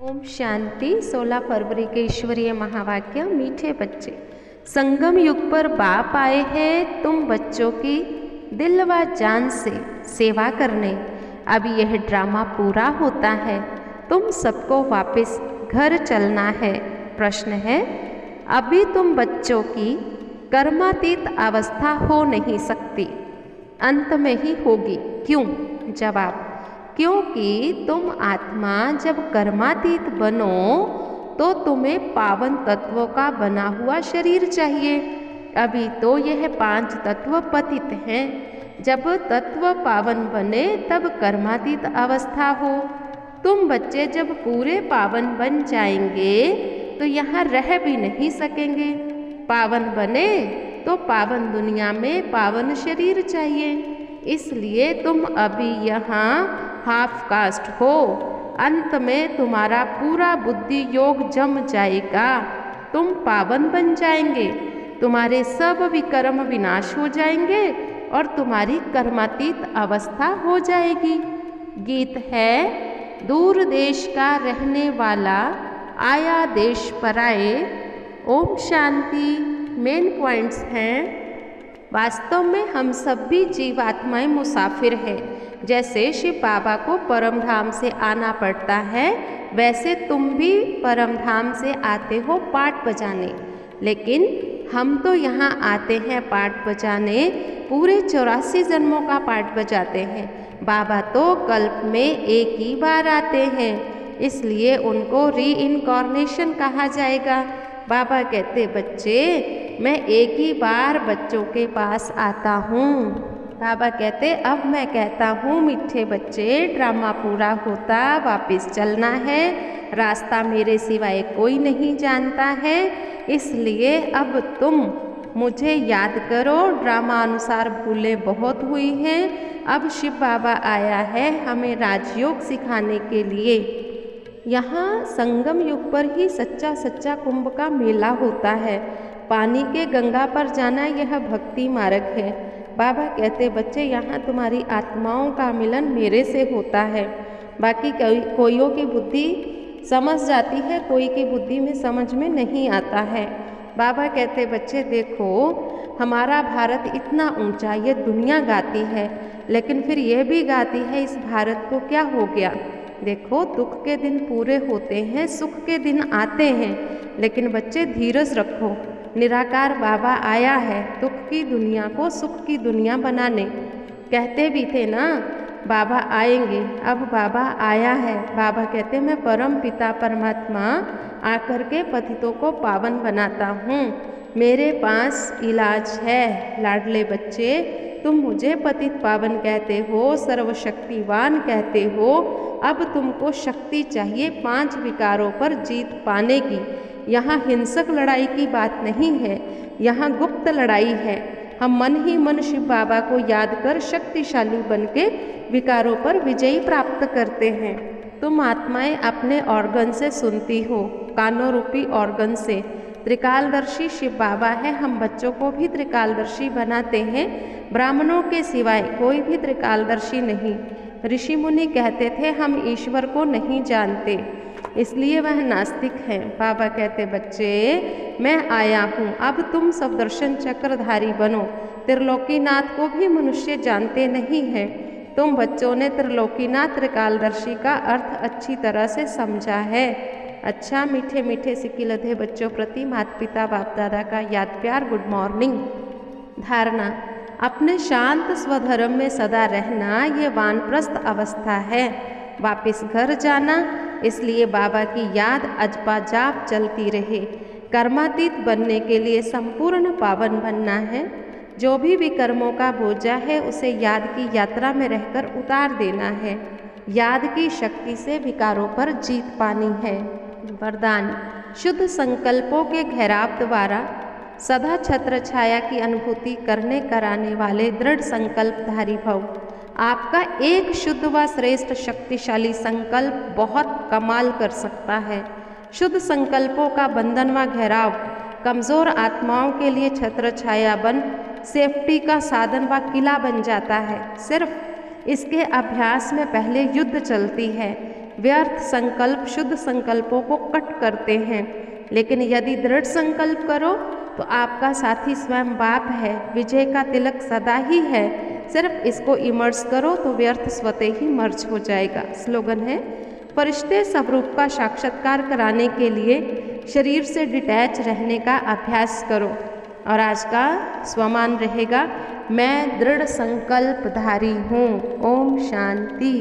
ओम शांति। 16 फरवरी के ईश्वरीय महावाक्य। मीठे बच्चे, संगम युग पर बाप आए हैं तुम बच्चों की दिल व जान से सेवा करने। अब यह ड्रामा पूरा होता है, तुम सबको वापस घर चलना है। प्रश्न है, अभी तुम बच्चों की कर्मातीत अवस्था हो नहीं सकती, अंत में ही होगी। क्यों? जवाब, क्योंकि तुम आत्मा जब कर्मातीत बनो तो तुम्हें पावन तत्वों का बना हुआ शरीर चाहिए। अभी तो यह 5 तत्व पतित हैं। जब तत्व पावन बने तब कर्मातीत अवस्था हो। तुम बच्चे जब पूरे पावन बन जाएंगे तो यहाँ रह भी नहीं सकेंगे। पावन बने तो पावन दुनिया में पावन शरीर चाहिए, इसलिए तुम अभी यहाँ हाफ कास्ट हो। अंत में तुम्हारा पूरा बुद्धि योग जम जाएगा, तुम पावन बन जाएंगे, तुम्हारे सब विकर्म विनाश हो जाएंगे और तुम्हारी कर्मातीत अवस्था हो जाएगी। गीत है, दूर देश का रहने वाला आया देश पर आए। ओम शांति। मेन पॉइंट्स हैं, वास्तव में हम सब भी जीवात्माएं मुसाफिर हैं। जैसे शिव बाबा को परम धाम से आना पड़ता है, वैसे तुम भी परम धाम से आते हो पाठ बजाने। लेकिन हम तो यहाँ आते हैं पाठ बजाने, पूरे 84 जन्मों का पाठ बजाते हैं। बाबा तो कल्प में एक ही बार आते हैं, इसलिए उनको री इनकॉर्नेशन कहा जाएगा। बाबा कहते, बच्चे मैं एक ही बार बच्चों के पास आता हूँ। बाबा कहते, अब मैं कहता हूँ मीठे बच्चे, ड्रामा पूरा होता वापस चलना है। रास्ता मेरे सिवाय कोई नहीं जानता है, इसलिए अब तुम मुझे याद करो। ड्रामा अनुसार भूलें बहुत हुई हैं। अब शिव बाबा आया है हमें राजयोग सिखाने के लिए। यहाँ संगम युग पर ही सच्चा सच्चा कुंभ का मेला होता है। पानी के गंगा पर जाना यह भक्ति मार्ग है। बाबा कहते, बच्चे यहाँ तुम्हारी आत्माओं का मिलन मेरे से होता है। बाकी कोइयों की बुद्धि समझ जाती है, कोई की बुद्धि में समझ में नहीं आता है। बाबा कहते, बच्चे देखो हमारा भारत इतना ऊंचा, ये दुनिया गाती है, लेकिन फिर ये भी गाती है इस भारत को क्या हो गया। देखो दुख के दिन पूरे होते हैं, सुख के दिन आते हैं, लेकिन बच्चे धीरज रखो। निराकार बाबा आया है दुख की दुनिया को सुख की दुनिया बनाने। कहते भी थे ना बाबा आएंगे, अब बाबा आया है। बाबा कहते, मैं परम पिता परमात्मा आकर के पतितों को पावन बनाता हूँ, मेरे पास इलाज है। लाडले बच्चे, तुम मुझे पतित पावन कहते हो, सर्वशक्तिवान कहते हो। अब तुमको शक्ति चाहिए 5 विकारों पर जीत पाने की। यहाँ हिंसक लड़ाई की बात नहीं है, यहाँ गुप्त लड़ाई है। हम मन ही मन शिव बाबा को याद कर शक्तिशाली बन के विकारों पर विजयी प्राप्त करते हैं। तुम आत्माएं अपने ऑर्गन से सुनती हो, कानों रूपी ऑर्गन से। त्रिकालदर्शी शिव बाबा है, हम बच्चों को भी त्रिकालदर्शी बनाते हैं। ब्राह्मणों के सिवाय कोई भी त्रिकालदर्शी नहीं। ऋषि मुनि कहते थे हम ईश्वर को नहीं जानते, इसलिए वह नास्तिक हैं। बाबा कहते, बच्चे मैं आया हूँ, अब तुम सब दर्शन चक्रधारी बनो। त्रिलोकीनाथ को भी मनुष्य जानते नहीं हैं। तुम बच्चों ने त्रिलोकीनाथ त्रिकालदर्शी का अर्थ अच्छी तरह से समझा है। अच्छा मीठे मीठे सिकिलधे बच्चों प्रति माता पिता बाप दादा का याद प्यार। Good morning. धारणा, अपने शांत स्वधर्म में सदा रहना ये वानप्रस्थ अवस्था है। वापिस घर जाना, इसलिए बाबा की याद अजपा जाप चलती रहे। कर्मातीत बनने के लिए संपूर्ण पावन बनना है। जो भी विकर्मों का बोझा है उसे याद की यात्रा में रहकर उतार देना है। याद की शक्ति से विकारों पर जीत पानी है। वरदान, शुद्ध संकल्पों के घेराव द्वारा सदा छत्र छाया की अनुभूति करने कराने वाले दृढ़ संकल्पधारी भव। आपका एक शुद्ध व श्रेष्ठ शक्तिशाली संकल्प बहुत कमाल कर सकता है। शुद्ध संकल्पों का बंधन व घेराव कमज़ोर आत्माओं के लिए छत्र छाया बन सेफ्टी का साधन व किला बन जाता है। सिर्फ इसके अभ्यास में पहले युद्ध चलती है। व्यर्थ संकल्प शुद्ध संकल्पों को कट करते हैं, लेकिन यदि दृढ़ संकल्प करो तो आपका साथी स्वयं बाप है। विजय का तिलक सदा ही है, सिर्फ इसको इमर्ज करो तो व्यर्थ स्वतः ही मर्ज हो जाएगा। स्लोगन है, फरिश्ते स्वरूप का साक्षात्कार कराने के लिए शरीर से डिटैच रहने का अभ्यास करो। और आज का स्वमान रहेगा, मैं दृढ़ संकल्पधारी हूँ। ओम शांति।